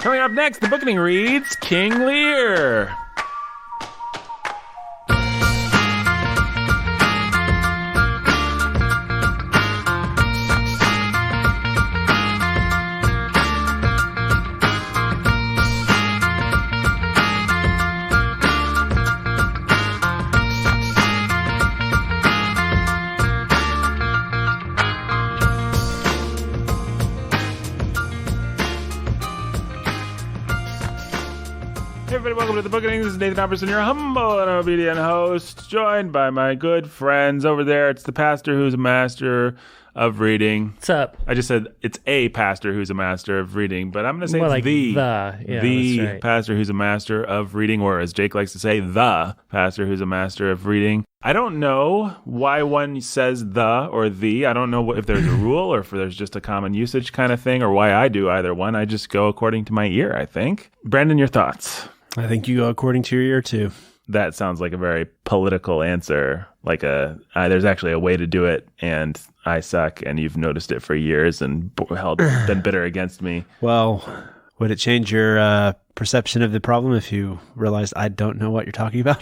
Coming up next, the Bookening reads King Lear. Hey everybody, welcome to the Bookening. This is Nathan Albertson, your humble and obedient host, joined by my good friends over there. It's the pastor who's a master of reading. What's up? I just said it's a pastor who's a master of reading, but I'm going to say More it's like the that's right. pastor who's a master of reading, or as Jake likes to say, the pastor who's a master of reading. I don't know why one says the or the. I don't know if there's a rule or if there's just a common usage kind of thing, or why I do either one. I just go according to my ear, I think. Brandon, your thoughts? I think you go according to your ear, too. That sounds like a very political answer. Like there's actually a way to do it, and I suck, and you've noticed it for years and been bitter against me. Well, would it change your perception of the problem if you realized I don't know what you're talking about?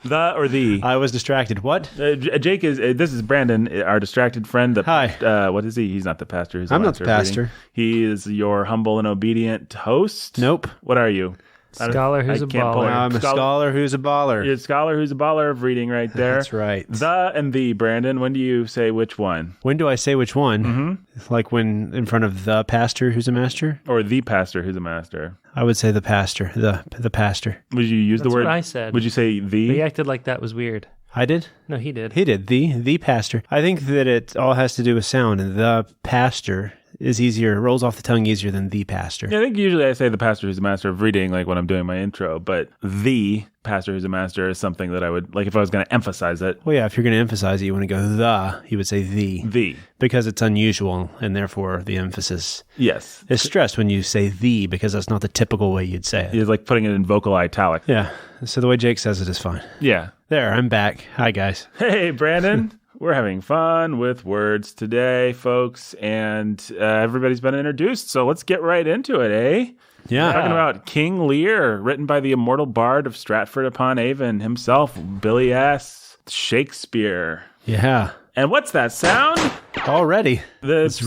The or the? I was distracted. What? Jake is. This is Brandon, our distracted friend. Hi. What is he? He's not the pastor. I'm not the pastor. He is your humble and obedient host. Nope. What are you? Scholar who's a baller. I'm a scholar who's a baller. You're a scholar who's a baller of reading right there. That's right. The and the, Brandon. When do you say which one? When do I say which one? Mm-hmm. Like when in front of the pastor who's a master? Or the pastor who's a master? I would say the pastor. The pastor. Would you use That's the word? what I said. Would you say the? He acted like that was weird. I did? No, he did. He did. The pastor. I think that it all has to do with sound, and the pastor is easier, rolls off the tongue easier than the pastor. Yeah, I think usually I say the pastor who's a master of reading, like when I'm doing my intro, but the pastor who's a master is something that I would, like if I was going to emphasize it. Well, yeah, if you're going to emphasize it, you want to go the, you would say the. The. Because it's unusual, and therefore the emphasis Yes. is stressed when you say the, because that's not the typical way you'd say it. It's like putting it in vocal italic. Yeah, so the way Jake says it is fine. Yeah. There, I'm back. Hi, guys. Hey, Brandon. We're having fun with words today, folks, and everybody's been introduced, so let's get right into it, eh? Yeah. We're talking about King Lear, written by the immortal bard of Stratford-upon-Avon himself, Billy S. Shakespeare. Yeah. And what's that sound? Already. Let's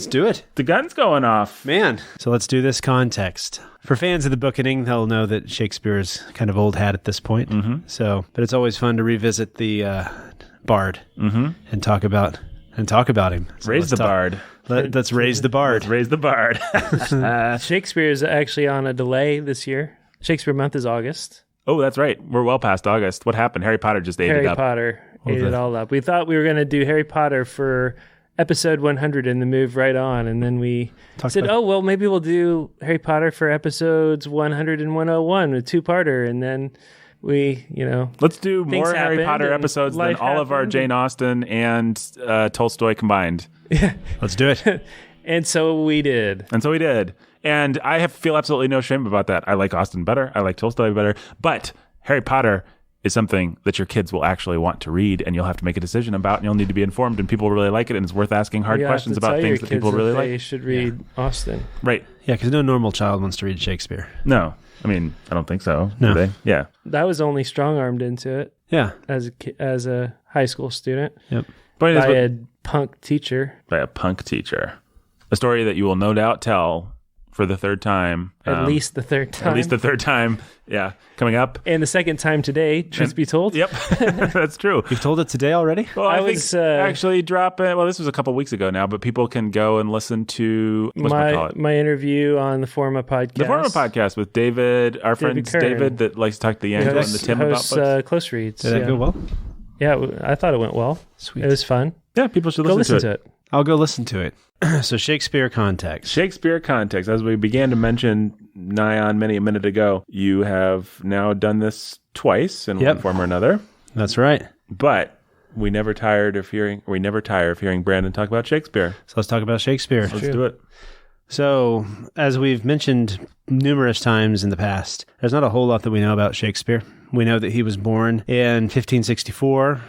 do it. The gun's going off. Man. So let's do this context. For fans of the Bookening, they'll know that Shakespeare is kind of old hat at this point. Mm-hmm. So, but it's always fun to revisit the bard and talk about him. So Raise the bard. Let's raise the bard. Let's raise the bard. Shakespeare is actually on a delay this year. Shakespeare month is August. Oh, that's right. We're well past August. What happened? Harry Potter just ate it up. Harry Potter ate it all up. We thought we were going to do Harry Potter for episode 100 and then move right on. And then we said, well, maybe we'll do Harry Potter for episodes 100 and 101, a two-parter. And then we, let's do more Harry happened Potter and episodes than life all of our happened. Jane Austen and Tolstoy combined. Yeah. Let's do it. And so we did. And I feel absolutely no shame about that. I like Austen better. I like Tolstoy better. But Harry Potter is something that your kids will actually want to read, and you'll have to make a decision about, and you'll need to be informed, and people really like it, and it's worth asking hard questions about things that people really like. They should read Austen. Right. Yeah, because no normal child wants to read Shakespeare. No. I mean, I don't think so. No. Do they? Yeah. That was only strong-armed into it Yeah. as a high school student Yep. Point is, by a punk teacher. by a punk teacher. A story that you will no doubt tell for the third time. At least the third time. At least the third time. Yeah. Coming up. And the second time today, truth be told. Yep. That's true. You've told it today already? Well, I was, think actually dropping. Well, this was a couple weeks ago now, but people can go and listen to my interview on the Forma podcast. The Forma podcast with David, our friend Kern. David that likes to talk to the Angela and the Tim about books. Close Reads. Did that go well? Yeah, I thought it went well. Sweet. It was fun. Yeah, people should Go listen listen to it. I'll go listen to it. So Shakespeare context. Shakespeare context, as we began to mention nigh on many a minute ago, you have now done this twice in one form or another. That's right. But we never tire of hearing Brandon talk about Shakespeare. So let's talk about Shakespeare. Let's do it. So, as we've mentioned numerous times in the past, there's not a whole lot that we know about Shakespeare. We know that he was born in 1564.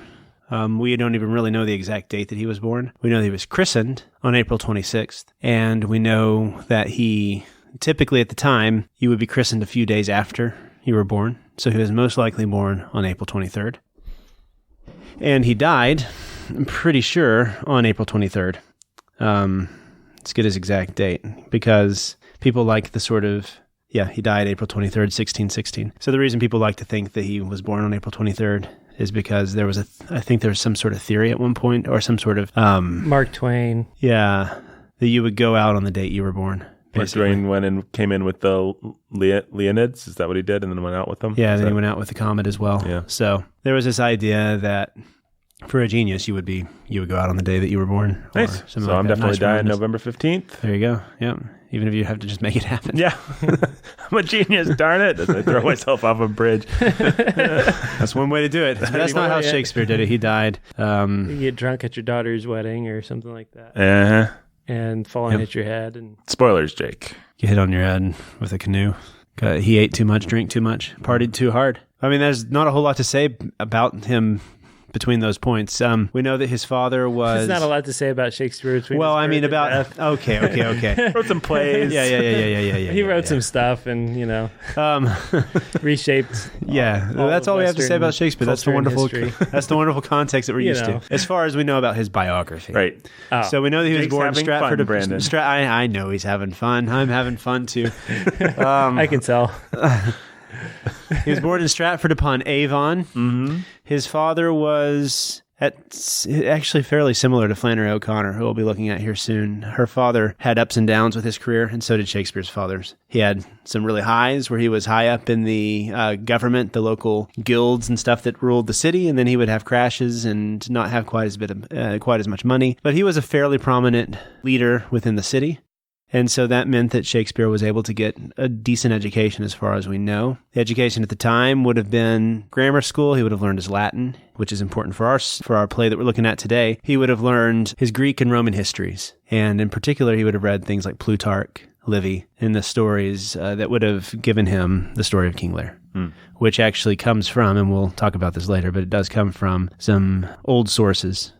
We don't even really know the exact date that he was born. We know that he was christened on April 26th, and we know that he typically at the time, you would be christened a few days after you were born. So he was most likely born on April 23rd. And he died, I'm pretty sure, on April 23rd. Let's get his exact date, because people like the sort of, he died April 23rd, 1616. So the reason people like to think that he was born on April 23rd is because there was I think there was some sort of theory at one point, or some sort of... Mark Twain. Yeah, that you would go out on the date you were born. Basically. Mark Twain came in with the Leonids. Is that what he did? And then went out with them? Yeah, then he went out with the comet as well. Yeah. So there was this idea that for a genius, you would go out on the day that you were born. Nice. So I'm definitely dying November 15th. There you go. Yep. Even if you have to just make it happen. Yeah. I'm a genius, darn it. As I throw myself off a bridge. That's one way to do it. That's not how Shakespeare did it. He died. You get drunk at your daughter's wedding or something like that. Uh-huh. And fall and hit your head. And spoilers, Jake. Get hit on your head with a canoe. He ate too much, drank too much, partied too hard. I mean, there's not a whole lot to say about him between those points. We know that his father was... There's not a lot to say about Shakespeare between Well, I mean, about... death. Okay. Wrote some plays. Yeah. He wrote some stuff and, reshaped... Yeah, that's all we have to say about Shakespeare. That's the wonderful context that we're used to. As far as we know about his biography. Right. Oh. So we know that he was born in Stratford. Brandon. I know he's having fun. I'm having fun, too. I can tell. He was born in Stratford-upon-Avon. Mm-hmm. His father was actually fairly similar to Flannery O'Connor, who we'll be looking at here soon. Her father had ups and downs with his career, and so did Shakespeare's father's. He had some really highs where he was high up in the government, the local guilds and stuff that ruled the city, and then he would have crashes and not have quite as much money. But he was a fairly prominent leader within the city. And so that meant that Shakespeare was able to get a decent education as far as we know. The education at the time would have been grammar school. He would have learned his Latin, which is important for our play that we're looking at today. He would have learned his Greek and Roman histories. And in particular, he would have read things like Plutarch, Livy, and the stories that would have given him the story of King Lear, which actually comes from, and we'll talk about this later, but it does come from some old sources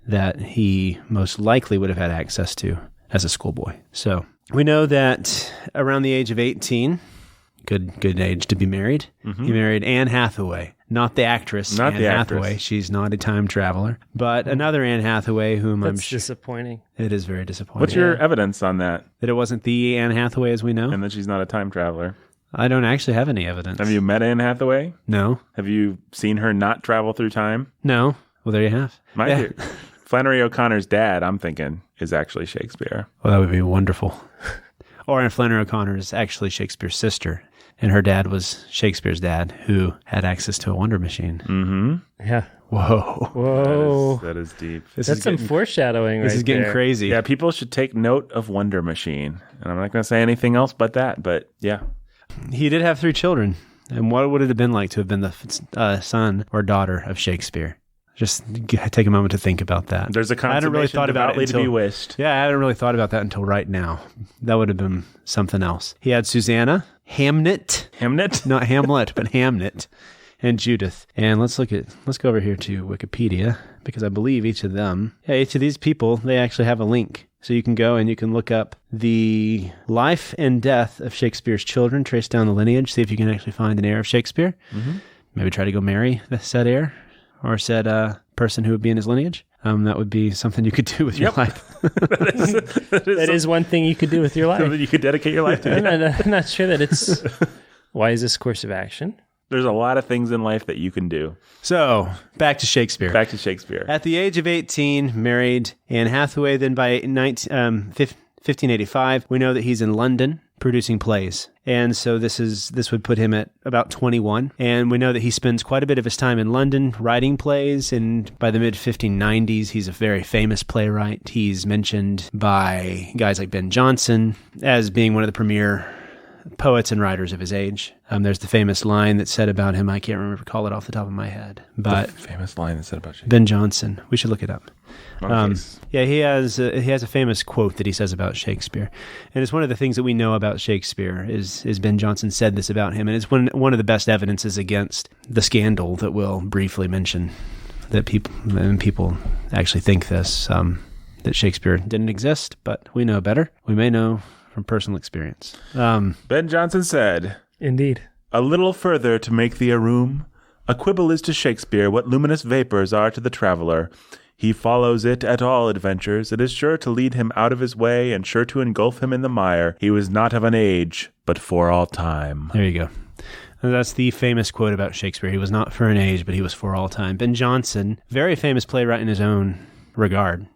that he most likely would have had access to as a schoolboy. So we know that around the age of 18, good age to be married, he married Anne Hathaway, not the actress Anne Hathaway. She's not a time traveler, but another Anne Hathaway whom That's I'm sure... disappointing. It is very disappointing. What's your evidence on that? That it wasn't the Anne Hathaway as we know? And that she's not a time traveler. I don't actually have any evidence. Have you met Anne Hathaway? No. Have you seen her not travel through time? No. Well, there you have. Flannery O'Connor's dad, I'm thinking, is actually Shakespeare. Well, that would be wonderful. Or Flannery O'Connor is actually Shakespeare's sister, and her dad was Shakespeare's dad, who had access to a wonder machine. Mm-hmm. Yeah. Whoa. That is deep. That's some foreshadowing This is getting crazy. Yeah, people should take note of Wonder Machine. And I'm not going to say anything else but that, but yeah. He did have 3 children. And what would it have been like to have been the son or daughter of Shakespeare? Just take a moment to think about that. There's a consummation devoutly to be wished. Yeah, I hadn't really thought about that until right now. That would have been something else. He had Susanna, Hamnet? Not Hamlet, but Hamnet, and Judith. And let's go over here to Wikipedia, because I believe each of these people, they actually have a link. So you can go and you can look up the life and death of Shakespeare's children, trace down the lineage, see if you can actually find an heir of Shakespeare. Mm-hmm. Maybe try to go marry the said heir. Or said person who would be in his lineage. That would be something you could do with your life. that is one thing you could do with your life. Something you could dedicate your life to. I'm not sure that it's wisest course of action. There's a lot of things in life that you can do. So, back to Shakespeare. At the age of 18, married Anne Hathaway. Then by 1585, we know that he's in London producing plays. And so this would put him at about 21. And we know that he spends quite a bit of his time in London writing plays. And by the mid-1590s, he's a very famous playwright. He's mentioned by guys like Ben Jonson as being one of the premier poets and writers of his age. There's the famous line that's said about him. I can't recall it off the top of my head. But the famous line that's said about Shakespeare. Ben Jonson. We should look it up. He has a famous quote that he says about Shakespeare, and it's one of the things that we know about Shakespeare is Ben Jonson said this about him, and it's one of the best evidences against the scandal that we'll briefly mention. That people actually think this that Shakespeare didn't exist, but we know better. We may know from personal experience. Ben Jonson said, Indeed. "A little further to make thee a room. A quibble is to Shakespeare what luminous vapors are to the traveler. He follows it at all adventures. It is sure to lead him out of his way and sure to engulf him in the mire. He was not of an age, but for all time." There you go. And that's the famous quote about Shakespeare. He was not for an age, but he was for all time. Ben Jonson, very famous playwright in his own regard,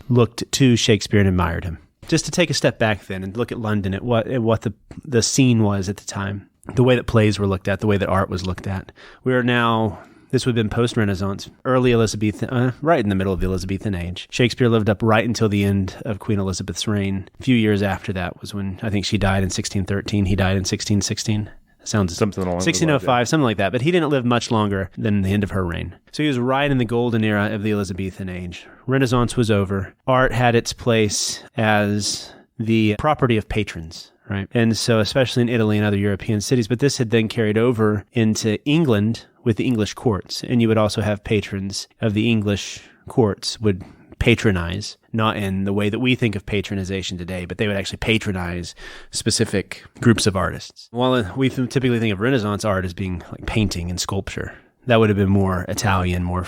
looked to Shakespeare and admired him. Just to take a step back then and look at London, at what the scene was at the time, the way that plays were looked at, the way that art was looked at. We are now, this would have been post-Renaissance, early Elizabethan, right in the middle of the Elizabethan age. Shakespeare lived up right until the end of Queen Elizabeth's reign. A few years after that was when, I think she died in 1613. He died in 1616. Sounds something along 1605, something like that. But he didn't live much longer than the end of her reign. So he was right in the golden era of the Elizabethan age. Renaissance was over. Art had its place as the property of patrons, right? And so especially in Italy and other European cities. But this had then carried over into England with the English courts. And you would also have patrons of the English courts would patronize, not in the way that we think of patronization today, but they would actually patronize specific groups of artists. While we typically think of Renaissance art as being like painting and sculpture, that would have been more Italian, more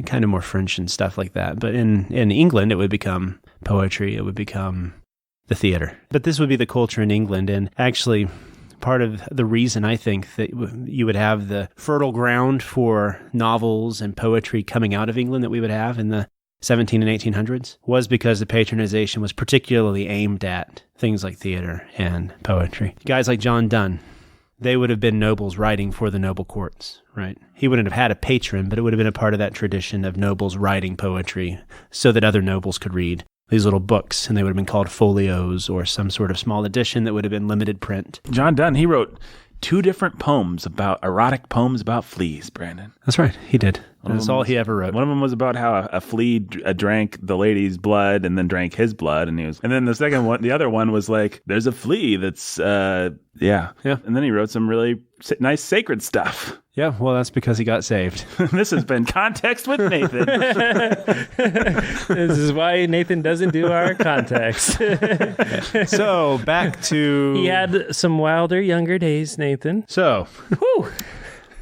kind of more French and stuff like that. But in England, it would become poetry, it would become the theater. But this would be the culture in England, and actually part of the reason I think that you would have the fertile ground for novels and poetry coming out of England that we would have in the 17 and 1800s was because the patronization was particularly aimed at things like theater and poetry. Guys like John Donne, they would have been nobles writing for the noble courts, right? He wouldn't have had a patron, but it would have been a part of that tradition of nobles writing poetry so that other nobles could read these little books, and they would have been called folios or some sort of small edition that would have been limited print. John Donne, he wrote 2 different poems erotic poems about fleas, Brandon. That's right, he did. That's all he ever wrote. One of them was about how a flea drank the lady's blood and then drank his blood, and then the second one, the other one was like, there's a flea that's yeah. And then he wrote some really nice sacred stuff. Yeah, well, that's because he got saved. This has been Context with Nathan. This is why Nathan doesn't do our context. So back to he had some wilder younger days, Nathan. So. Whew.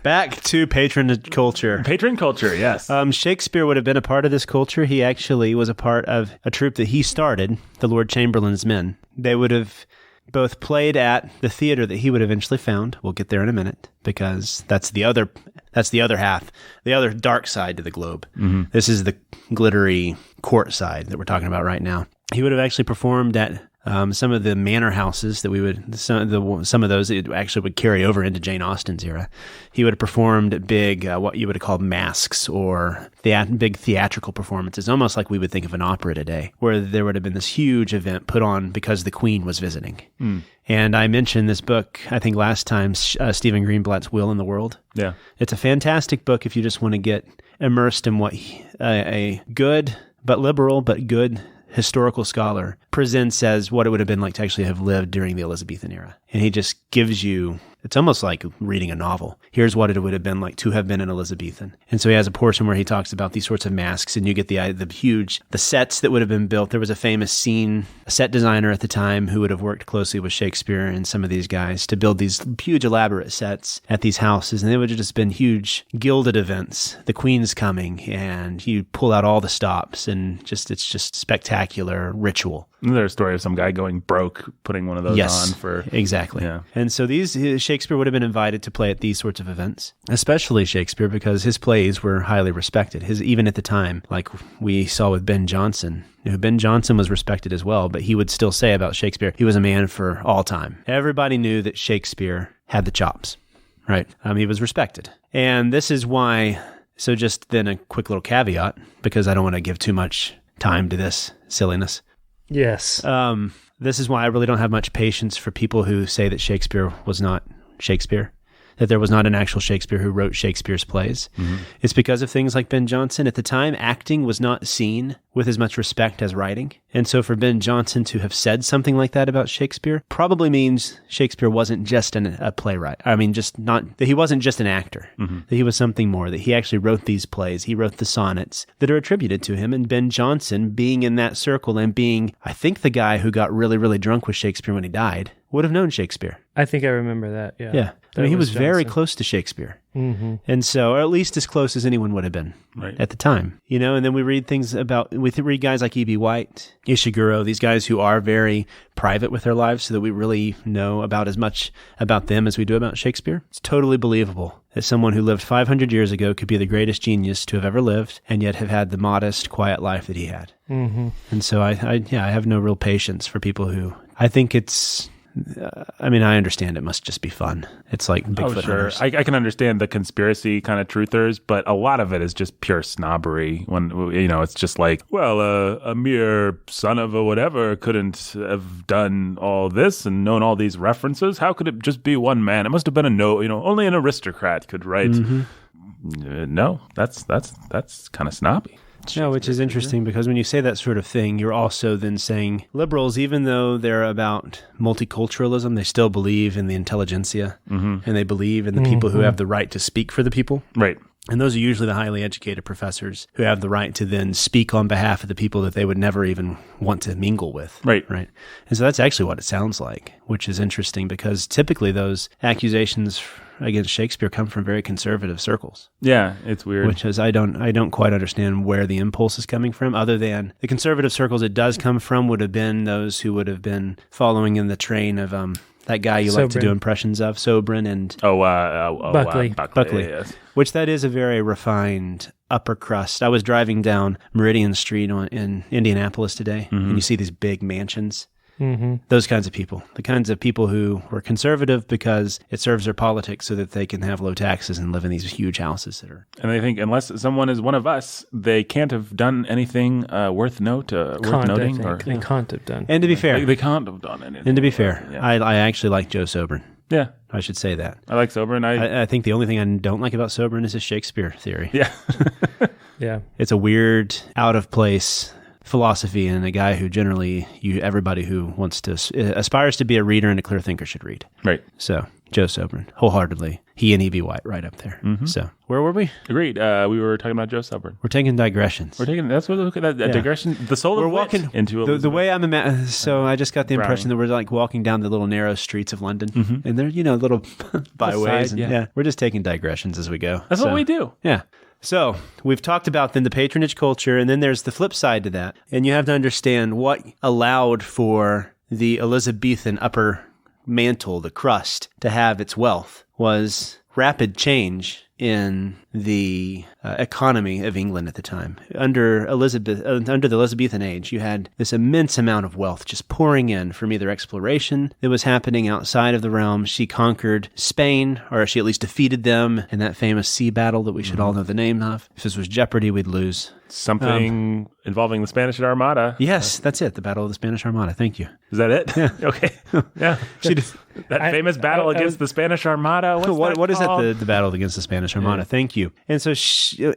Back to patron culture. Patron culture, yes. Shakespeare would have been a part of this culture. He actually was a part of a troupe that he started, the Lord Chamberlain's Men. They would have both played at the theater that he would eventually found. We'll get there in a minute, because that's the other half, the other dark side to the globe. Mm-hmm. This is the glittery court side that we're talking about right now. He would have actually performed at some of the manor houses that we would, some of those it actually would carry over into Jane Austen's era. He would have performed big, what you would call masks or big theatrical performances, almost like we would think of an opera today, where there would have been this huge event put on because the Queen was visiting. Mm. And I mentioned this book, I think last time, Stephen Greenblatt's Will in the World. Yeah. It's a fantastic book if you just want to get immersed in what a good, but liberal, but good historical scholar presents as what it would have been like to actually have lived during the Elizabethan era. And he just gives you, it's almost like reading a novel. Here's what it would have been like to have been an Elizabethan. And so he has a portion where he talks about these sorts of masks, and you get the sets that would have been built. There was a famous set designer at the time who would have worked closely with Shakespeare and some of these guys to build these huge elaborate sets at these houses. And they would have just been huge gilded events. The Queen's coming, and you pull out all the stops, and it's just spectacular ritual. There's a story of some guy going broke, putting one of those on for... Exactly. Yeah. And so Shakespeare would have been invited to play at these sorts of events, especially Shakespeare, because his plays were highly respected. Even at the time, like we saw with Ben Jonson. Ben Jonson was respected as well, but he would still say about Shakespeare, he was a man for all time. Everybody knew that Shakespeare had the chops, right? He was respected. And this is why, so just then a quick little caveat, because I don't want to give too much time to this silliness. Yes. This is why I really don't have much patience for people who say that Shakespeare was not Shakespeare. that there was not an actual Shakespeare who wrote Shakespeare's plays. It's because of things like Ben Jonson. At the time, acting was not seen with as much respect as writing. And so for Ben Jonson to have said something like that about Shakespeare probably means Shakespeare wasn't just a playwright. I mean, that he wasn't just an actor, that he was something more, that he actually wrote these plays. He wrote the sonnets that are attributed to him. And Ben Jonson, being in that circle and being, I think, the guy who got really, really drunk with Shakespeare when he died, would have known Shakespeare. I think I remember that. Yeah. Yeah. I mean, he was very Johnson. close to Shakespeare. And so, or at least as close as anyone would have been at the time, and then we read things we read guys like E.B. White, Ishiguro, these guys who are very private with their lives so that we really know about as much about them as we do about Shakespeare. It's totally believable that someone who lived 500 years ago could be the greatest genius to have ever lived and yet have had the modest, quiet life that he had. And so I have no real patience for people who, I think it's, I understand it must just be fun. It's like Bigfoot hunters. I can understand the conspiracy kind of truthers, but a lot of it is just pure snobbery. When it's just like, well, a mere son of a whatever couldn't have done all this and known all these references. How could it just be one man? It must have been only an aristocrat could write. No, that's kind of snobby. No, which is interesting because when you say that sort of thing, you're also then saying liberals, even though they're about multiculturalism, they still believe in the intelligentsia and they believe in the people who have the right to speak for the people. Right. And those are usually the highly educated professors who have the right to then speak on behalf of the people that they would never even want to mingle with. Right. Right. And so that's actually what it sounds like, which is interesting because typically those accusations against Shakespeare come from very conservative circles. Yeah, it's weird. Which is, I don't quite understand where the impulse is coming from, other than the conservative circles it does come from would have been those who would have been following in the train of that guy you like to do impressions of, Sobran and Buckley. Buckley. Yes. Which that is a very refined upper crust. I was driving down Meridian Street in Indianapolis today, and you see these big mansions. Those kinds of people, the kinds of people who were conservative because it serves their politics so that they can have low taxes and live in these huge houses that are. And they think unless someone is one of us, they can't have done anything worth noting. They can't have done. And to be fair, they can't have done anything. And to be fair, I actually like Joe Sobran. Yeah. I should say that. I like Sobran. I think the only thing I don't like about Sobran is his Shakespeare theory. Yeah. Yeah. It's a weird, out of place philosophy, and a guy who generally everybody who wants to aspires to be a reader and a clear thinker should read. Right. So Joe Sobran, wholeheartedly, he and E.B. White right up there. So where were we? Agreed. We were talking about Joe Sobran. We're taking digressions. That's what look at that digression. The soul of walking into the way I'm so I just got the impression that we're like walking down the little narrow streets of London, and they're little byways. We're just taking digressions as we go. That's what we do. Yeah. So we've talked about then the patronage culture, and then there's the flip side to that. And you have to understand what allowed for the Elizabethan upper mantle, the crust, to have its wealth was rapid change in the economy of England at the time. Under the Elizabethan age, you had this immense amount of wealth just pouring in from either exploration that was happening outside of the realm. She conquered Spain, or she at least defeated them in that famous sea battle that we should all know the name of. If this was Jeopardy, we'd lose. Something involving the Spanish Armada. Yes, that's it. The Battle of the Spanish Armada. Thank you. Is that it? Yeah. Okay. Yeah. That famous battle against the Spanish Armada. What is that? The battle against the Spanish Armada. Thank you. And so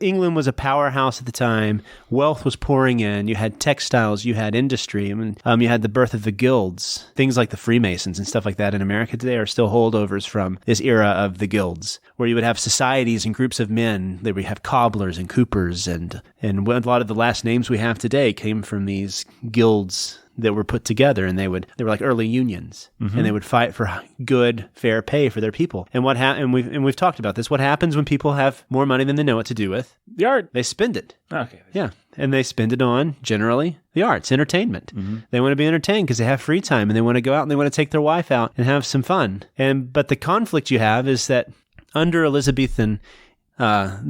England was a powerhouse at the time. Wealth was pouring in. You had textiles. You had industry. You had the birth of the guilds. Things like the Freemasons and stuff like that in America today are still holdovers from this era of the guilds, where you would have societies and groups of men. They would have cobblers and coopers, and a lot of the last names we have today came from these guilds that were put together, and they were like early unions, and they would fight for good, fair pay for their people. And we've talked about this. What happens when people have more money than they know what to do with? The art. They spend it. Okay. Yeah, and they spend it on generally the arts, entertainment. They want to be entertained because they have free time, and they want to go out and they want to take their wife out and have some fun. But the conflict you have is that under the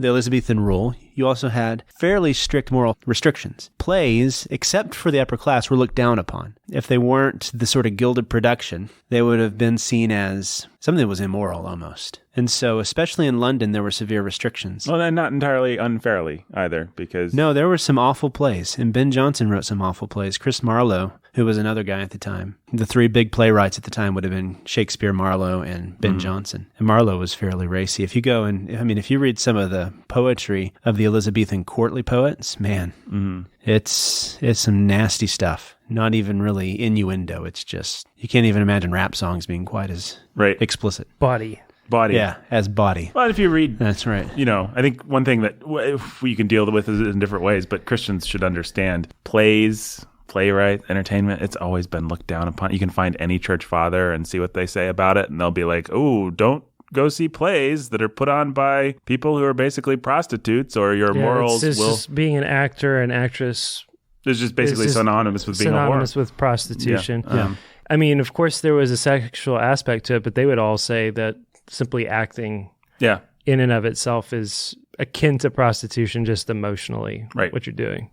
Elizabethan rule, you also had fairly strict moral restrictions. Plays, except for the upper class, were looked down upon. If they weren't the sort of gilded production, they would have been seen as something that was immoral almost. And so, especially in London, there were severe restrictions. Well, and not entirely unfairly either, because... No, there were some awful plays, and Ben Jonson wrote some awful plays. Chris Marlowe, who was another guy at the time. The three big playwrights at the time would have been Shakespeare, Marlowe, and Ben Jonson. And Marlowe was fairly racy. If you go and, I mean, if you read some of the poetry of the Elizabethan courtly poets, man, it's some nasty stuff. Not even really innuendo. It's just, you can't even imagine rap songs being quite as explicit. Body. Yeah, as body. Well, if you read... That's right. You know, I think one thing that you can deal with is in different ways, but Christians should understand plays, playwright, entertainment, it's always been looked down upon. You can find any church father and see what they say about it, and they'll be like, oh, don't go see plays that are put on by people who are basically prostitutes, or your morals it's will... just being an actor, an actress... It's just basically synonymous with being a whore. Synonymous with prostitution. Yeah. I mean, of course, there was a sexual aspect to it, but they would all say that simply acting in and of itself is akin to prostitution, just emotionally, what you're doing.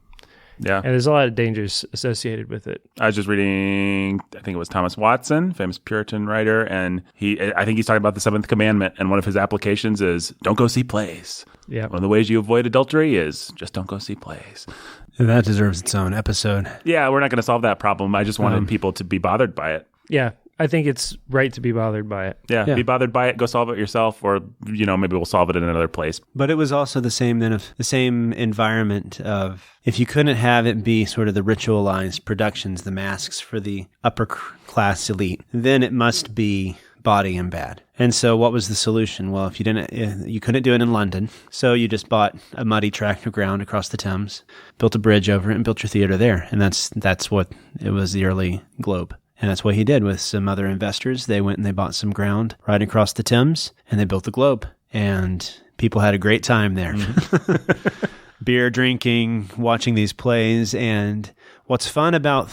Yeah. And there's a lot of dangers associated with it. I was just reading, I think it was Thomas Watson, famous Puritan writer, and I think he's talking about the seventh commandment, and one of his applications is don't go see plays. Yeah. One of the ways you avoid adultery is just don't go see plays. That deserves its own episode. Yeah, we're not going to solve that problem. I just wanted people to be bothered by it. Yeah, I think it's right to be bothered by it. Yeah, be bothered by it. Go solve it yourself, or maybe we'll solve it in another place. But it was also the same environment of, if you couldn't have it be sort of the ritualized productions, the masks for the upper class elite, then it must be body and bad. And so what was the solution? Well, if you couldn't do it in London, so you just bought a muddy tract of ground across the Thames, built a bridge over it, and built your theater there. And that's what it was, the early Globe. And that's what he did with some other investors. They went and they bought some ground right across the Thames, and they built the Globe. And people had a great time there. Beer drinking, watching these plays, and what's fun about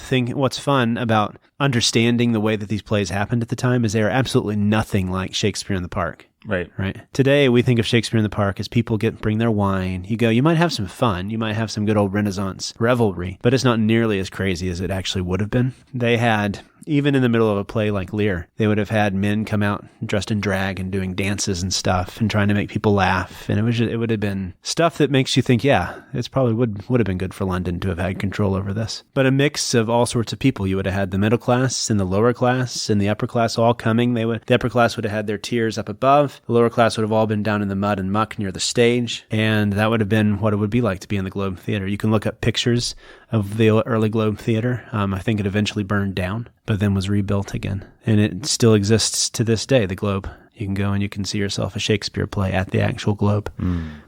understanding the way that these plays happened at the time is they are absolutely nothing like Shakespeare in the Park. Right. Today, we think of Shakespeare in the Park as people bring their wine. You might have some fun. You might have some good old Renaissance revelry, but it's not nearly as crazy as it actually would have been. They had, even in the middle of a play like Lear, they would have had men come out dressed in drag and doing dances and stuff and trying to make people laugh. And it would have been stuff that makes you think, yeah, it's probably would have been good for London to have had control over this. But a mix of all sorts of people. You would have had the middle class and the lower class and the upper class all coming. The upper class would have had their tiers up above. The lower class would have all been down in the mud and muck near the stage. And that would have been what it would be like to be in the Globe Theater. You can look up pictures of the early Globe Theater. I think it eventually burned down, but then was rebuilt again. And it still exists to this day, the Globe. You can go and you can see yourself a Shakespeare play at the actual Globe,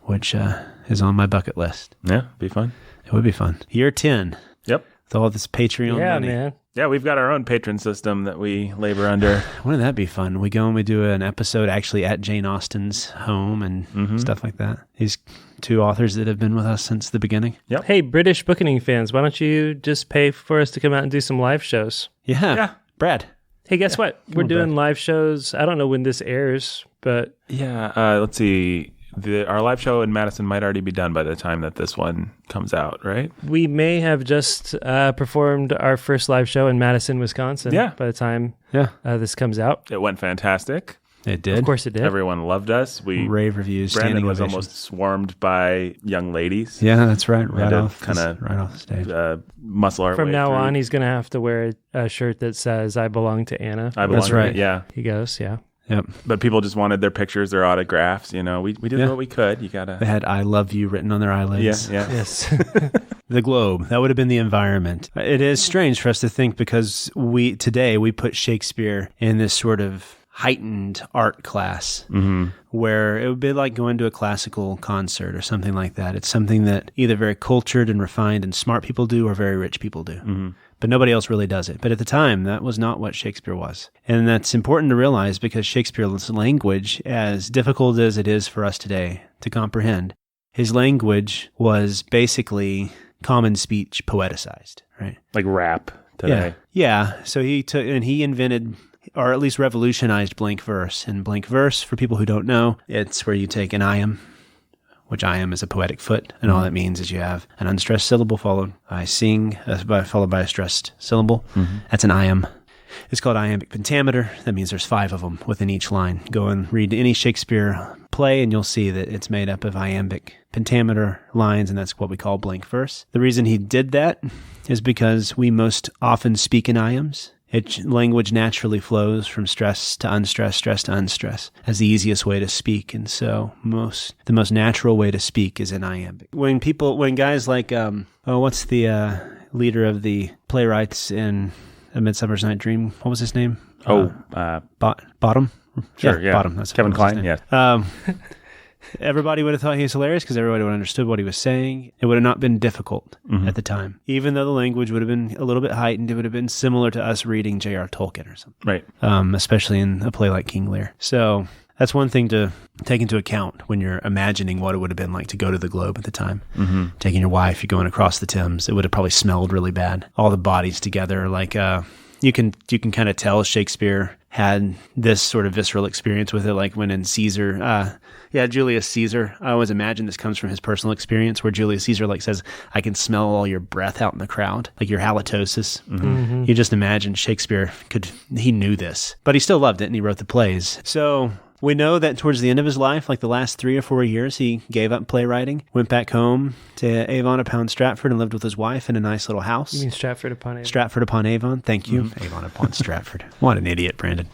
which is on my bucket list. Yeah, be fun. It would be fun. Year 10. Yep. With all this Patreon money. Yeah, man. Yeah, we've got our own patron system that we labor under. Wouldn't that be fun? We go and we do an episode actually at Jane Austen's home and stuff like that. These two authors that have been with us since the beginning. Yep. Hey, British Bookening fans, why don't you just pay for us to come out and do some live shows? Yeah. Brad. Hey, guess what? We're doing live shows. I don't know when this airs, but... Yeah, let's see. Our live show in Madison might already be done by the time that this one comes out, right? We may have just performed our first live show in Madison, Wisconsin by the time this comes out. It went fantastic. It did. Of course it did. Everyone loved us. Rave reviews. Brandon was almost swarmed by young ladies. Yeah, that's right. Right off the stage. Muscle our From way now through. on, he's going to have to wear a shirt that says, I belong to Anna. That's right. Yeah. He goes, yeah. Yep. But people just wanted their pictures, their autographs. We did what we could. You gotta. They had "I love you" written on their eyelids. Yeah. Yes. The Globe. That would have been the environment. It is strange for us to think because today we put Shakespeare in this sort of heightened art class where it would be like going to a classical concert or something like that. It's something that either very cultured and refined and smart people do or very rich people do. But nobody else really does it. But at the time, that was not what Shakespeare was. And that's important to realize because Shakespeare's language, as difficult as it is for us today to comprehend, his language was basically common speech poeticized, right? Like rap today. Yeah. So he invented, or at least revolutionized blank verse. And blank verse, for people who don't know, it's where you take an iamb, which iamb is a poetic foot, and all that means is you have an unstressed syllable followed by followed by a stressed syllable. That's an iamb. It's called iambic pentameter. That means there's 5 of them within each line. Go and read any Shakespeare play, and you'll see that it's made up of iambic pentameter lines, and that's what we call blank verse. The reason he did that is because we most often speak in iambs. Language naturally flows from stress to unstress, stress to unstress as the easiest way to speak. And so the most natural way to speak is in iambic. When guys like, what's the leader of the playwrights in A Midsummer's Night Dream? What was his name? Bottom? Sure, yeah. Bottom. That's Kevin Kline, yeah. Everybody would have thought he was hilarious because everybody would have understood what he was saying. It would have not been difficult at the time. Even though the language would have been a little bit heightened, it would have been similar to us reading J.R. Tolkien or something. Right. Especially in a play like King Lear. So that's one thing to take into account when you're imagining what it would have been like to go to the Globe at the time. Taking your wife, you're going across the Thames. It would have probably smelled really bad. All the bodies together, like you can kind of tell Shakespeare had this sort of visceral experience with it, like when in Caesar, Julius Caesar. I always imagine this comes from his personal experience, where Julius Caesar says, "I can smell all your breath out in the crowd, like your halitosis." You just imagine Shakespeare he knew this, but he still loved it, and he wrote the plays. So we know that towards the end of his life, like the last 3 or 4 years, he gave up playwriting, went back home to Avon upon Stratford, and lived with his wife in a nice little house. You mean Stratford upon Avon? Stratford upon Avon. Thank you. Avon upon Stratford. What an idiot, Brandon.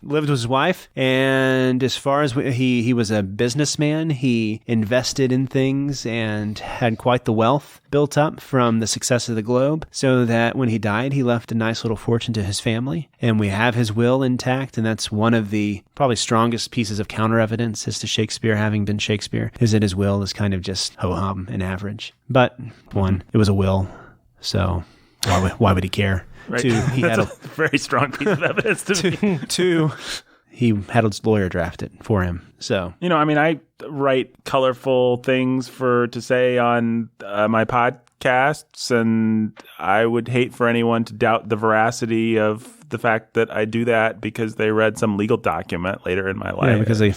Lived with his wife, and as far as he was a businessman, he invested in things and had quite the wealth built up from the success of the Globe, so that when he died, he left a nice little fortune to his family, and we have his will intact, and that's one of the probably strongest pieces of counter evidence as to Shakespeare having been Shakespeare, is that his will is kind of just ho-hum and average. But one, it was a will, so why would he care? Right. 2, he had a very strong piece of evidence to me. 2, he had his lawyer draft it for him. So, I write colorful things to say on my podcasts, and I would hate for anyone to doubt the veracity of the fact that I do that because they read some legal document later in my life. Yeah, because they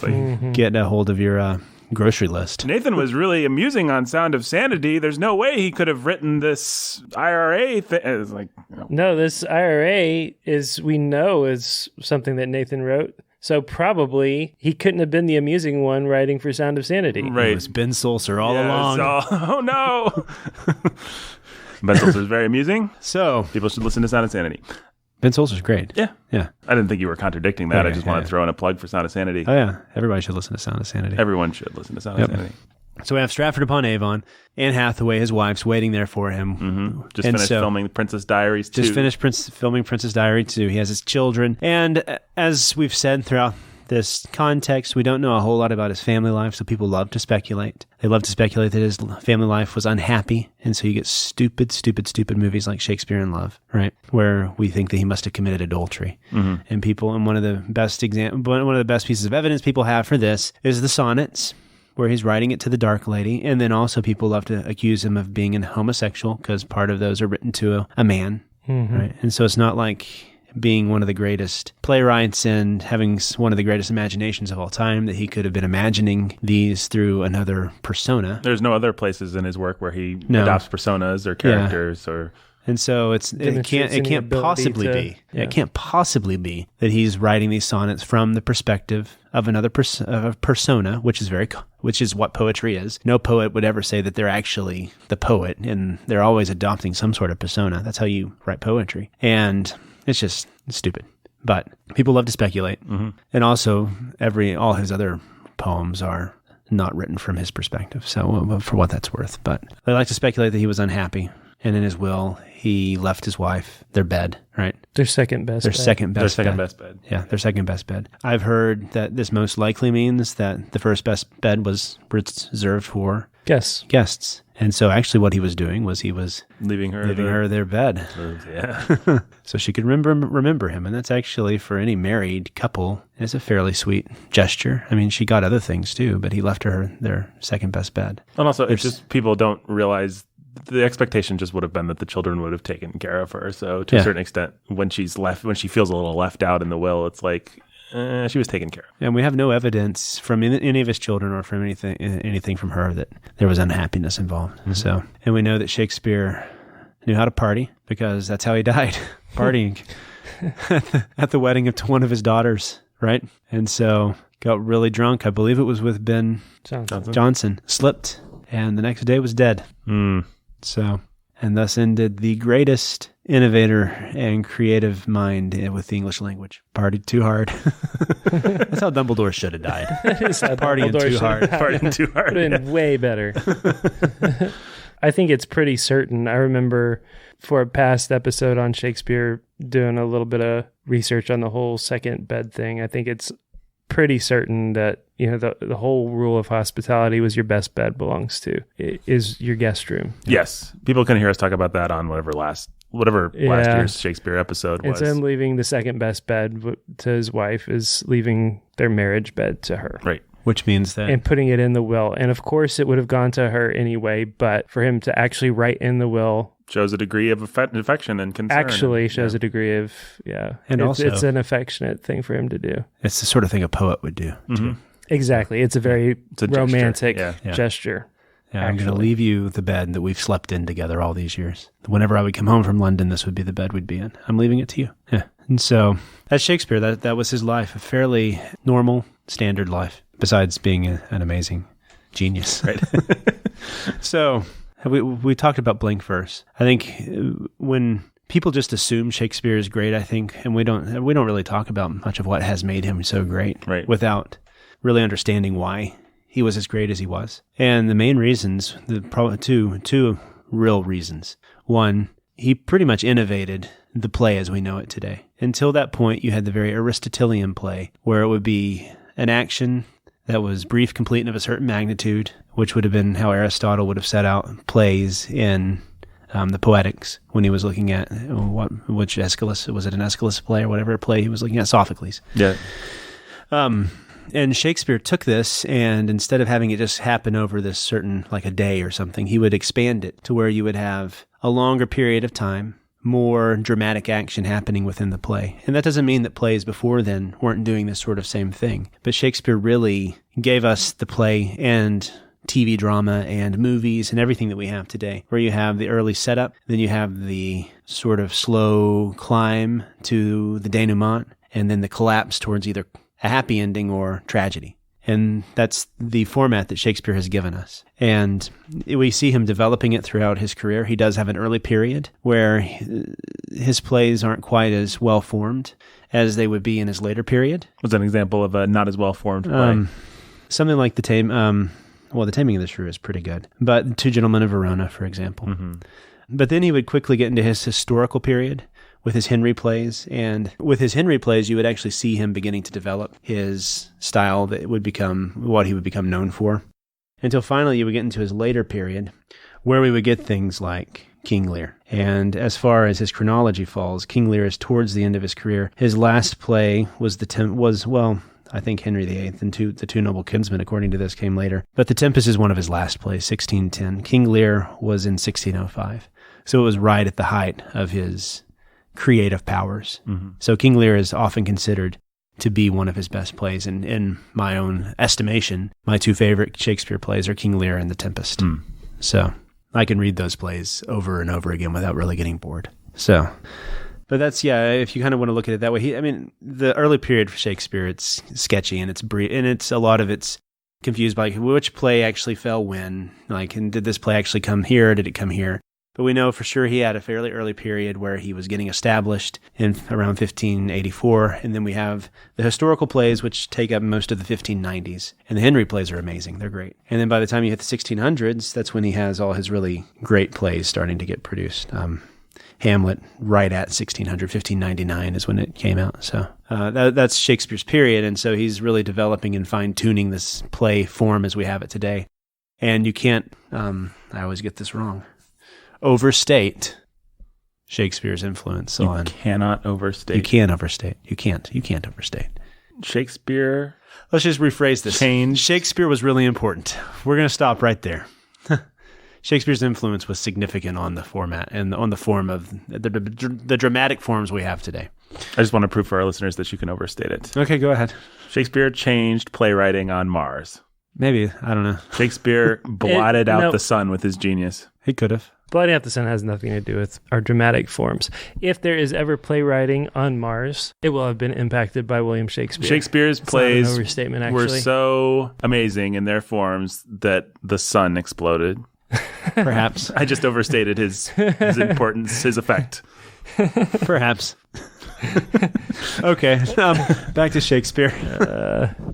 get a hold of your grocery list. Nathan was really amusing on Sound of Sanity. There's no way he could have written this IRA thing. It's like, No, this IRA is something that Nathan wrote. So probably he couldn't have been the amusing one writing for Sound of Sanity. Right. It was Ben Sulzer all along. Oh, no. Ben Sulzer is very amusing. So people should listen to Sound of Sanity. Ben Sulzer's great. Yeah. I didn't think you were contradicting that. Okay, I just wanted to throw in a plug for Sound of Sanity. Oh, yeah. Everybody should listen to Sound of Sanity. Everyone should listen to Sound of Sanity. So we have Stratford upon Avon. Anne Hathaway, his wife's waiting there for him. Just finished filming Princess Diaries 2. Just finished filming Princess Diary 2. He has his children. And as we've said throughout this context, we don't know a whole lot about his family life, so people love to speculate. They love to speculate that his family life was unhappy, and so you get stupid movies like Shakespeare in Love, right? Where we think that he must have committed adultery. And one of the best pieces of evidence people have for this is the sonnets, where he's writing it to the Dark Lady, and then also people love to accuse him of being an homosexual because part of those are written to a man, right? And so it's not like being one of the greatest playwrights and having one of the greatest imaginations of all time that he could have been imagining these through another persona. There's no other places in his work where he adopts personas or characters or... And so it can't possibly be. Yeah. It can't possibly be that he's writing these sonnets from the perspective of another persona, which is what poetry is. No poet would ever say that they're actually the poet, and they're always adopting some sort of persona. That's how you write poetry. And it's just stupid. But people love to speculate. And also all his other poems are not written from his perspective. So for what that's worth. But they like to speculate that he was unhappy. And in his will, he left his wife their bed, right? Their second best bed. Second best bed. Yeah, their second best bed. I've heard that this most likely means that the first best bed was reserved for guests. And so actually what he was doing was he was leaving her their bed. Yeah. So she could remember him. And that's actually, for any married couple, is a fairly sweet gesture. I mean, she got other things too, but he left her their second best bed. And also, it's just people don't realize the expectation just would have been that the children would have taken care of her. So to a certain extent, when she feels a little left out in the will, it's like, she was taken care of. And we have no evidence from any of his children or from anything from her that there was unhappiness involved. Mm-hmm. And we know that Shakespeare knew how to party because that's how he died, partying at the wedding of one of his daughters, right? And so got really drunk. I believe it was with Ben Jonson. Slipped, and the next day was dead. So, and thus ended the greatest innovator and creative mind with the English language. Partied too hard. That's how Dumbledore should have died. Partying too hard. Partying too hard. Would have been way better. I think it's pretty certain. I remember for a past episode on Shakespeare doing a little bit of research on the whole second bed thing. I think it's pretty certain that, you know, the whole rule of hospitality was your best bed belongs to is your guest room. Yes. People can hear us talk about that on whatever last year's Shakespeare episode was. It's him leaving the second best bed to his wife is leaving their marriage bed to her. Right. Which means that... And putting it in the will. And of course it would have gone to her anyway, but for him to actually write in the will... shows a degree of affection and concern. Actually shows a degree of, And it's an affectionate thing for him to do. It's the sort of thing a poet would do, too. Exactly. It's a very romantic gesture. Yeah, I'm going to leave you the bed that we've slept in together all these years. Whenever I would come home from London, this would be the bed we'd be in. I'm leaving it to you. Yeah. And so that's Shakespeare. That was his life, a fairly normal, standard life, besides being an amazing genius. Right. So we talked about blank verse. I think when people just assume Shakespeare is great, I think, and we don't really talk about much of what has made him so great, right, without really understanding why he was as great as he was. And the main reasons, probably two real reasons. One, he pretty much innovated the play as we know it today. Until that point, you had the very Aristotelian play, where it would be an action that was brief, complete, and of a certain magnitude, which would have been how Aristotle would have set out plays in the Poetics when he was looking at which Aeschylus, was it an Aeschylus play or whatever play he was looking at, Sophocles. Yeah. And Shakespeare took this, and instead of having it just happen over this certain, like a day or something, he would expand it to where you would have a longer period of time, more dramatic action happening within the play. And that doesn't mean that plays before then weren't doing this sort of same thing. But Shakespeare really gave us the play and TV drama and movies and everything that we have today, where you have the early setup, then you have the sort of slow climb to the denouement, and then the collapse towards either a happy ending or tragedy. And that's the format that Shakespeare has given us. And we see him developing it throughout his career. He does have an early period where his plays aren't quite as well-formed as they would be in his later period. What's an example of a not as well-formed play? Something like The Taming of the Shrew is pretty good. But Two Gentlemen of Verona, for example. Mm-hmm. But then he would quickly get into his historical period with his Henry plays. And with his Henry plays, you would actually see him beginning to develop his style that would become what he would become known for. Until finally you would get into his later period, where we would get things like King Lear. And as far as his chronology falls, King Lear is towards the end of his career. His last play was I think Henry VIII and the Two Noble Kinsmen, according to this, came later. But The Tempest is one of his last plays, 1610. King Lear was in 1605. So it was right at the height of his creative powers. Mm-hmm. So King Lear is often considered to be one of his best plays. And in my own estimation, my two favorite Shakespeare plays are King Lear and The Tempest. Mm. So I can read those plays over and over again without really getting bored. So... But that's, if you kind of want to look at it that way. The early period for Shakespeare, it's sketchy and it's brief, and it's a lot of it's confused by which play actually fell when, and did this play actually come here, or did it come here? But we know for sure he had a fairly early period where he was getting established in around 1584, and then we have the historical plays, which take up most of the 1590s, and the Henry plays are amazing. They're great. And then by the time you hit the 1600s, that's when he has all his really great plays starting to get produced. Hamlet, right at 1599 is when it came out. So that's Shakespeare's period, and so he's really developing and fine-tuning this play form as we have it today. And you can't, I always get this wrong, overstate Shakespeare's influence on... You cannot overstate. You can't overstate. You can't overstate. Shakespeare... Let's just rephrase this. Change. Shakespeare was really important. We're going to stop right there. Shakespeare's influence was significant on the format and on the form of the dramatic forms we have today. I just want to prove for our listeners that you can overstate it. Okay, go ahead. Shakespeare changed playwriting on Mars. Maybe. I don't know. Shakespeare blotted out the sun with his genius. He could have. Blotting out the sun has nothing to do with our dramatic forms. If there is ever playwriting on Mars, it will have been impacted by William Shakespeare. Shakespeare's It's plays not an overstatement, actually. were so amazing in their forms that the sun exploded. Perhaps. I just overstated his importance, his effect. Perhaps. Okay, back to Shakespeare.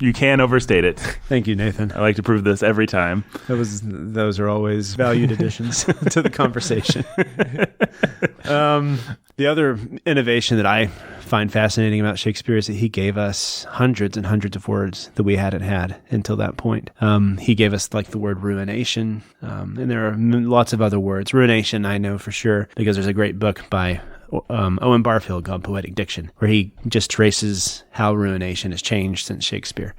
You can overstate it. Thank you, Nathan. I like to prove this every time. Those are always valued additions to the conversation. The other innovation that I find fascinating about Shakespeare is that he gave us hundreds and hundreds of words that we hadn't had until that point. He gave us like the word ruination, and there are lots of other words. Ruination, I know for sure, because there's a great book by Owen Barfield called Poetic Diction, where he just traces how ruination has changed since Shakespeare.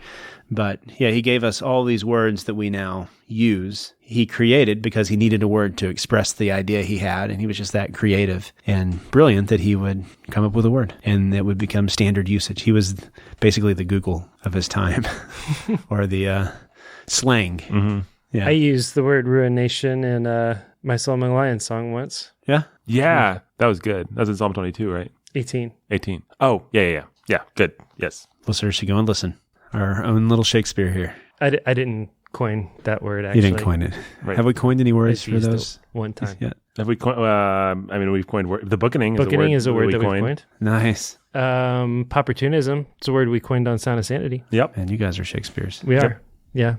But yeah, he gave us all these words that we now use. He created because he needed a word to express the idea he had, and he was just that creative and brilliant that he would come up with a word, and it would become standard usage. He was basically the Google of his time, or the slang. Mm-hmm. Yeah. I used the word ruination in my Soul Among Lions song once. Yeah? Yeah, that was good. That was in Psalm 22, right? 18. 18. Oh, yeah. Yeah, good. Yes. Listeners should go and listen. Our own little Shakespeare here. I didn't coin that word, actually. You didn't coin it. Right. Have we coined any I words just for used those? it one time. Yeah. Have we coined, we've coined the bookening Bookening is a word that we've coined. Nice. Opportunism, it's a word we coined on Sound of Sanity. Yep. And you guys are Shakespeare's. We are. Yeah.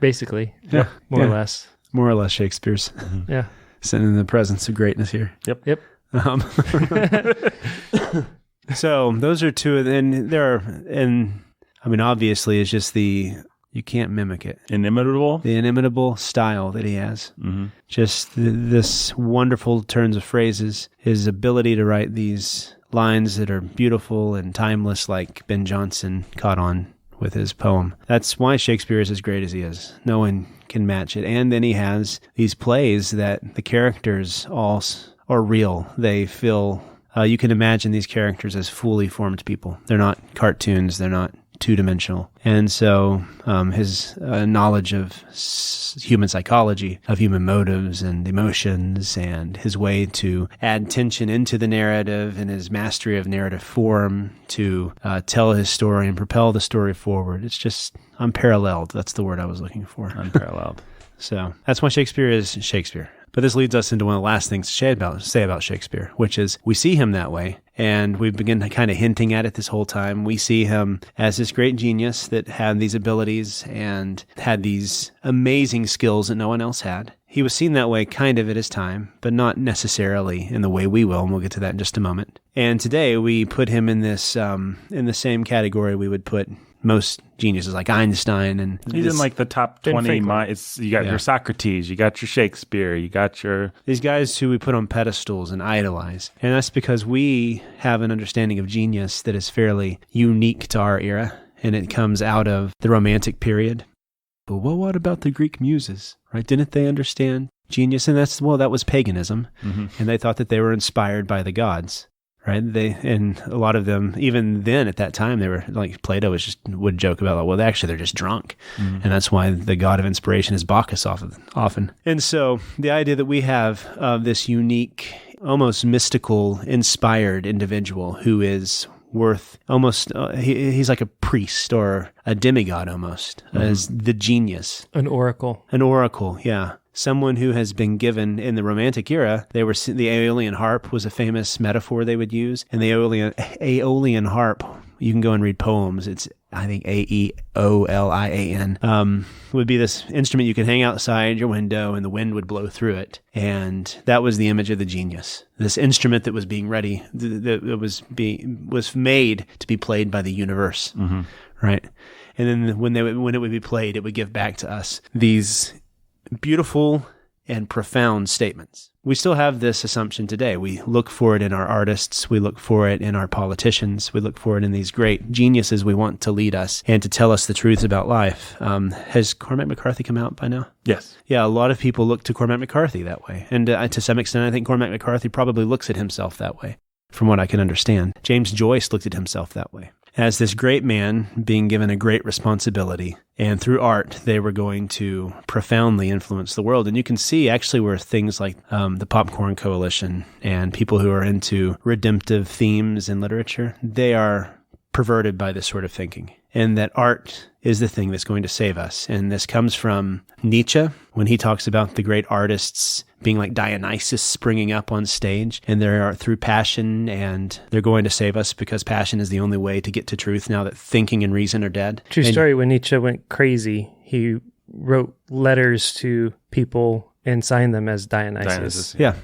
Basically. Yeah. More or less. More or less Shakespeare's. Yeah. Sitting in the presence of greatness here. Yep. So those are two, and obviously it's just you can't mimic it. Inimitable. The inimitable style that he has. Mm-hmm. Just this wonderful turns of phrases, his ability to write these lines that are beautiful and timeless, like Ben Jonson caught on with his poem. That's why Shakespeare is as great as he is. No one can match it. And then he has these plays that the characters all are real. They feel, you can imagine these characters as fully formed people. They're not cartoons. They're not two-dimensional. And so his knowledge of human psychology, of human motives and emotions, and his way to add tension into the narrative, and his mastery of narrative form to tell his story and propel the story forward. It's just unparalleled. That's the word I was looking for. Unparalleled. So that's why Shakespeare is Shakespeare. But this leads us into one of the last things to say about Shakespeare, which is we see him that way, and we've begun kind of hinting at it this whole time. We see him as this great genius that had these abilities and had these amazing skills that no one else had. He was seen that way kind of at his time, but not necessarily in the way we will, and we'll get to that in just a moment. And today we put him in this in the same category we would put most geniuses like Einstein, and he's in like the top 20. You got your Socrates, you got your Shakespeare, you got your these guys who we put on pedestals and idolize. And that's because we have an understanding of genius that is fairly unique to our era, and it comes out of the Romantic period. But what about the Greek muses, right? Didn't they understand genius? And that was paganism, mm-hmm. and they thought that they were inspired by the gods. Right, and a lot of them, even then at that time, they were like Plato would joke about, like, well, actually they're just drunk, mm-hmm. and that's why the god of inspiration is Bacchus often. And so the idea that we have of this unique, almost mystical, inspired individual who is worth almost, he's like a priest or a demigod almost, mm-hmm. as the genius, an oracle, yeah. Someone who has been given in the Romantic era, the Aeolian harp was a famous metaphor they would use. And the Aeolian harp, you can go and read poems. It's, I think, Aeolian, would be this instrument you could hang outside your window and the wind would blow through it. And that was the image of the genius. This instrument that was being ready, that was made to be played by the universe, mm-hmm. right? And then when it would be played, it would give back to us these beautiful and profound statements. We still have this assumption today. We look for it in our artists. We look for it in our politicians. We look for it in these great geniuses we want to lead us and to tell us the truths about life. Has Cormac McCarthy come out by now? Yes. Yeah, a lot of people look to Cormac McCarthy that way. And to some extent, I think Cormac McCarthy probably looks at himself that way, from what I can understand. James Joyce looked at himself that way, as this great man being given a great responsibility. And through art, they were going to profoundly influence the world. And you can see actually where things like the Popcorn Coalition and people who are into redemptive themes in literature, they are perverted by this sort of thinking. And that art is the thing that's going to save us. And this comes from Nietzsche, when he talks about the great artists being like Dionysus springing up on stage, and they're through passion, and they're going to save us because passion is the only way to get to truth now that thinking and reason are dead. True story, when Nietzsche went crazy, he wrote letters to people and signed them as Dionysus. Yeah.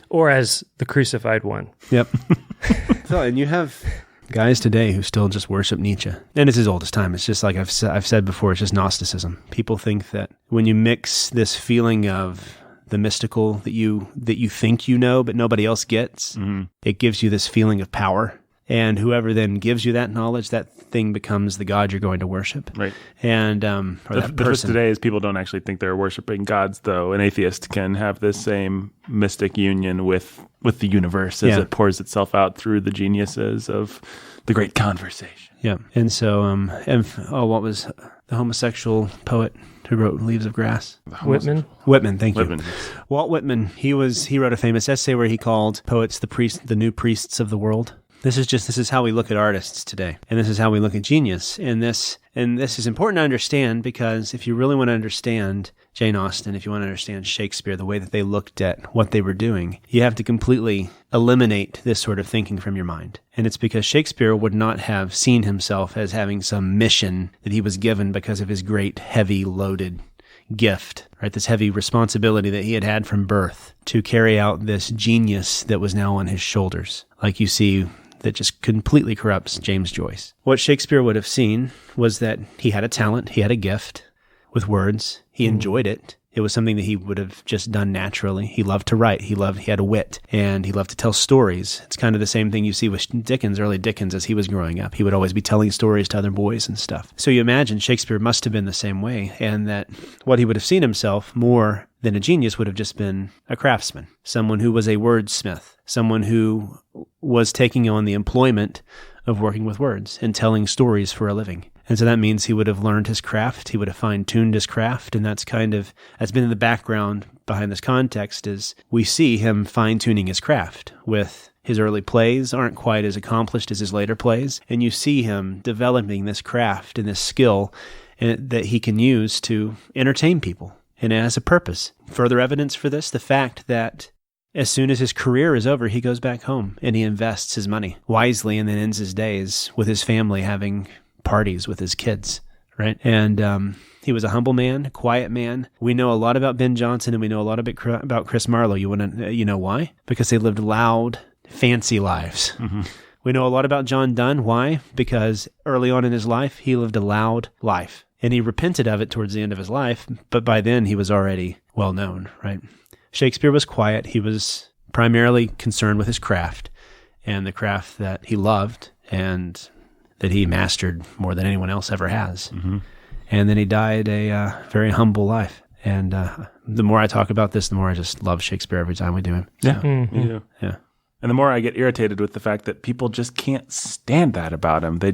Or as the crucified one. Yep. So, and you have guys today who still just worship Nietzsche. And it's as old as time. It's just like I've said before, it's just Gnosticism. People think that when you mix this feeling of the mystical that you think you know, but nobody else gets, it gives you this feeling of power. And whoever then gives you that knowledge, that thing becomes the God you're going to worship. Right. And the twist today is people don't actually think they're worshiping gods, though. An atheist can have this same mystic union with the universe as it pours itself out through the geniuses of the great conversation. Yeah. And so, what was the homosexual poet who wrote Leaves of Grass? Whitman? Whitman, thank you. Whitman. Walt Whitman, he wrote a famous essay where he called poets the new priests of the world. This is how we look at artists today. And this is how we look at genius. And this is important to understand, because if you really want to understand Jane Austen, if you want to understand Shakespeare, the way that they looked at what they were doing, you have to completely eliminate this sort of thinking from your mind. And it's because Shakespeare would not have seen himself as having some mission that he was given because of his great, heavy, loaded gift, right? This heavy responsibility that he had from birth to carry out this genius that was now on his shoulders. Like you see, that just completely corrupts James Joyce. What Shakespeare would have seen was that he had a talent, he had a gift with words, he enjoyed it. It was something that he would have just done naturally. He loved to write, he had a wit, and he loved to tell stories. It's kind of the same thing you see with Dickens, early Dickens, as he was growing up. He would always be telling stories to other boys and stuff. So you imagine Shakespeare must have been the same way, and that what he would have seen himself more than a genius would have just been a craftsman, someone who was a wordsmith, someone who was taking on the employment of working with words and telling stories for a living. And so that means he would have learned his craft, he would have fine-tuned his craft, and that's been in the background behind this context, is we see him fine-tuning his craft with his early plays aren't quite as accomplished as his later plays, and you see him developing this craft and this skill that he can use to entertain people. And it has a purpose. Further evidence for this, the fact that as soon as his career is over, he goes back home and he invests his money wisely and then ends his days with his family having parties with his kids, right? And he was a humble man, a quiet man. We know a lot about Ben Jonson and we know a lot about Chris Marlowe. You know why? Because they lived loud, fancy lives. Mm-hmm. We know a lot about John Donne. Why? Because early on in his life, he lived a loud life. And he repented of it towards the end of his life, but by then he was already well known, right? Shakespeare was quiet. He was primarily concerned with his craft, and the craft that he loved and that he mastered more than anyone else ever has. Mm-hmm. And then he died a very humble life. And the more I talk about this, the more I just love Shakespeare every time we do him. So, yeah, me too. Yeah. And the more I get irritated with the fact that people just can't stand that about him. They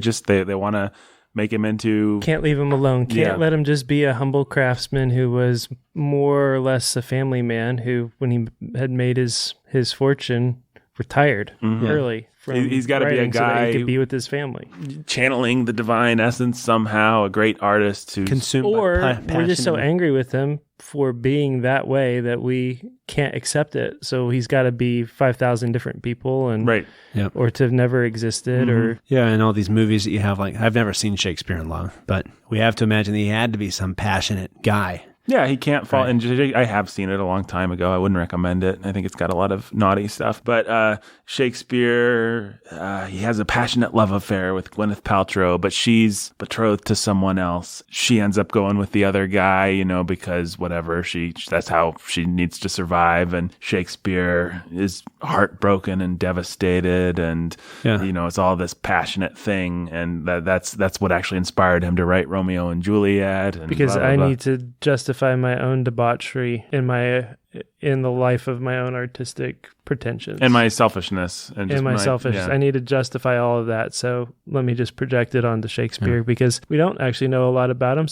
want to make him into... Can't leave him alone. Can't let him just be a humble craftsman who was more or less a family man who, when he had made his fortune, retired early. He's got to be a guy so that he could be with his family. Channeling the divine essence somehow, a great artist who... Consumed or by passion. We're just so angry with him for being that way that we can't accept it. So he's got to be 5,000 different people, and right. Yep. Or to have never existed. Or and all these movies that you have, like, I've never seen Shakespeare in love, but we have to imagine that he had to be some passionate guy. Yeah, he can't fall. Right. And I have seen it a long time ago. I wouldn't recommend it. I think it's got a lot of naughty stuff. But Shakespeare, he has a passionate love affair with Gwyneth Paltrow, but she's betrothed to someone else. She ends up going with the other guy, because whatever, that's how she needs to survive. And Shakespeare is heartbroken and devastated, and it's all this passionate thing, and that's what actually inspired him to write Romeo and Juliet. And because blah, blah, I blah. need to justify my own debauchery in the life of my own artistic pretensions and my selfishness and my selfishness. yeah. I need to justify all of that. So let me just project it onto Shakespeare because we don't actually know a lot about him.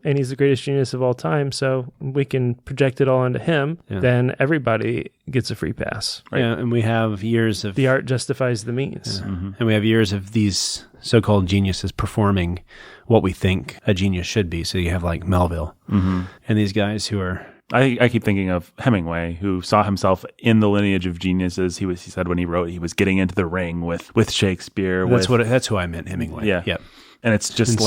And he's the greatest genius of all time. So we can project it all onto him. Yeah. Then everybody gets a free pass. Right. Yeah, and we have years of the art justifies the means. Yeah. And we have years of these so-called geniuses performing what we think a genius should be. So you have like Melville and these guys who are. I keep thinking of Hemingway, who saw himself in the lineage of geniuses. He said when he wrote, he was getting into the ring with Shakespeare. That's who I meant, Hemingway. Yeah. Yep. And it's just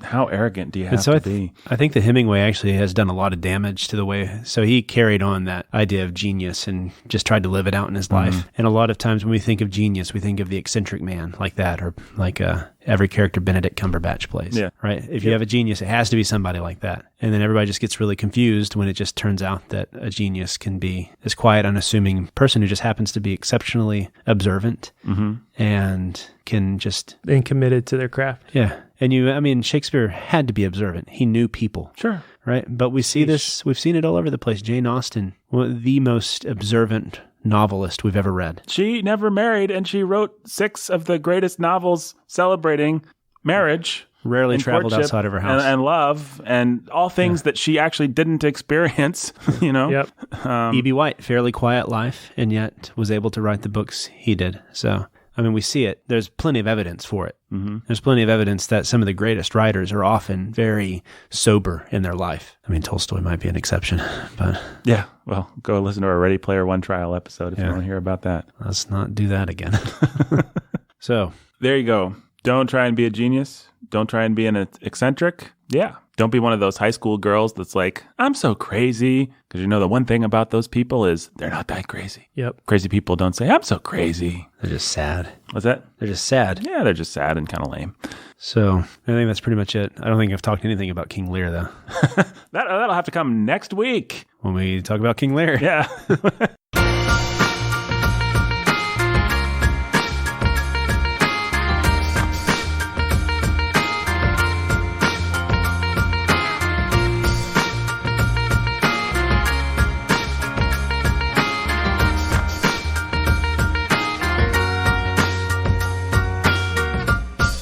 how arrogant do you have to be? I think that Hemingway actually has done a lot of damage to the way. So he carried on that idea of genius and just tried to live it out in his life. And a lot of times when we think of genius, we think of the eccentric man like that, or like every character Benedict Cumberbatch plays. Yeah. Right? If you have a genius, it has to be somebody like that. And then everybody just gets really confused when it just turns out that a genius can be this quiet, unassuming person who just happens to be exceptionally observant and can just... And committed to their craft. Yeah. And Shakespeare had to be observant. He knew people. Sure. Right? But we see this, we've seen it all over the place. Jane Austen, the most observant novelist we've ever read. She never married, and she wrote 6 of the greatest novels celebrating marriage. Rarely traveled outside of her house. And love, and all things that she actually didn't experience, Yep. E.B. White, fairly quiet life, and yet was able to write the books he did. So, we see it. There's plenty of evidence for it. There's plenty of evidence that some of the greatest writers are often very sober in their life. Tolstoy might be an exception, but... Yeah, well, go listen to our Ready Player One trial episode if you want to hear about that. Let's not do that again. So... There you go. Don't try and be a genius. Don't try and be an eccentric. Yeah. Don't be one of those high school girls that's like, I'm so crazy. Because the one thing about those people is they're not that crazy. Yep. Crazy people don't say, I'm so crazy. They're just sad. What's that? They're just sad. Yeah, they're just sad and kind of lame. So I think that's pretty much it. I don't think I've talked anything about King Lear, though. That'll have to come next week. When we talk about King Lear. Yeah.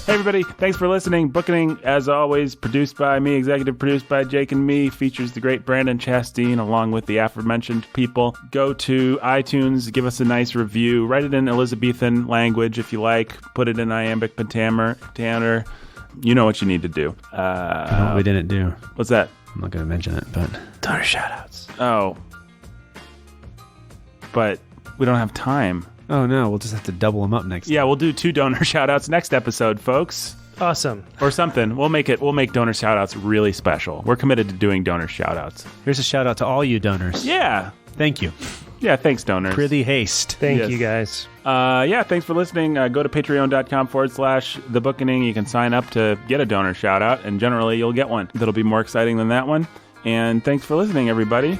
Hey everybody, thanks for listening. Bookening, as always, produced by me, executive produced by Jake and me, features the great Brandon Chastain along with the aforementioned people. Go to iTunes, give us a nice review, write it in Elizabethan language if you like, put it in iambic pentameter. You know what you need to do. You know what we didn't do? What's that? I'm not going to mention it, but... Donor shoutouts. Oh. But we don't have time. Oh, no, we'll just have to double them up next time. Yeah, we'll do 2 donor shout-outs next episode, folks. Awesome. Or something. We'll make donor shout-outs really special. We're committed to doing donor shout-outs. Here's a shout-out to all you donors. Yeah. Thank you. Yeah, thanks, donors. Prithee haste. Thank you, guys. Yeah, thanks for listening. Go to patreon.com/thebookening. You can sign up to get a donor shout-out, and generally you'll get one that'll be more exciting than that one. And thanks for listening, everybody.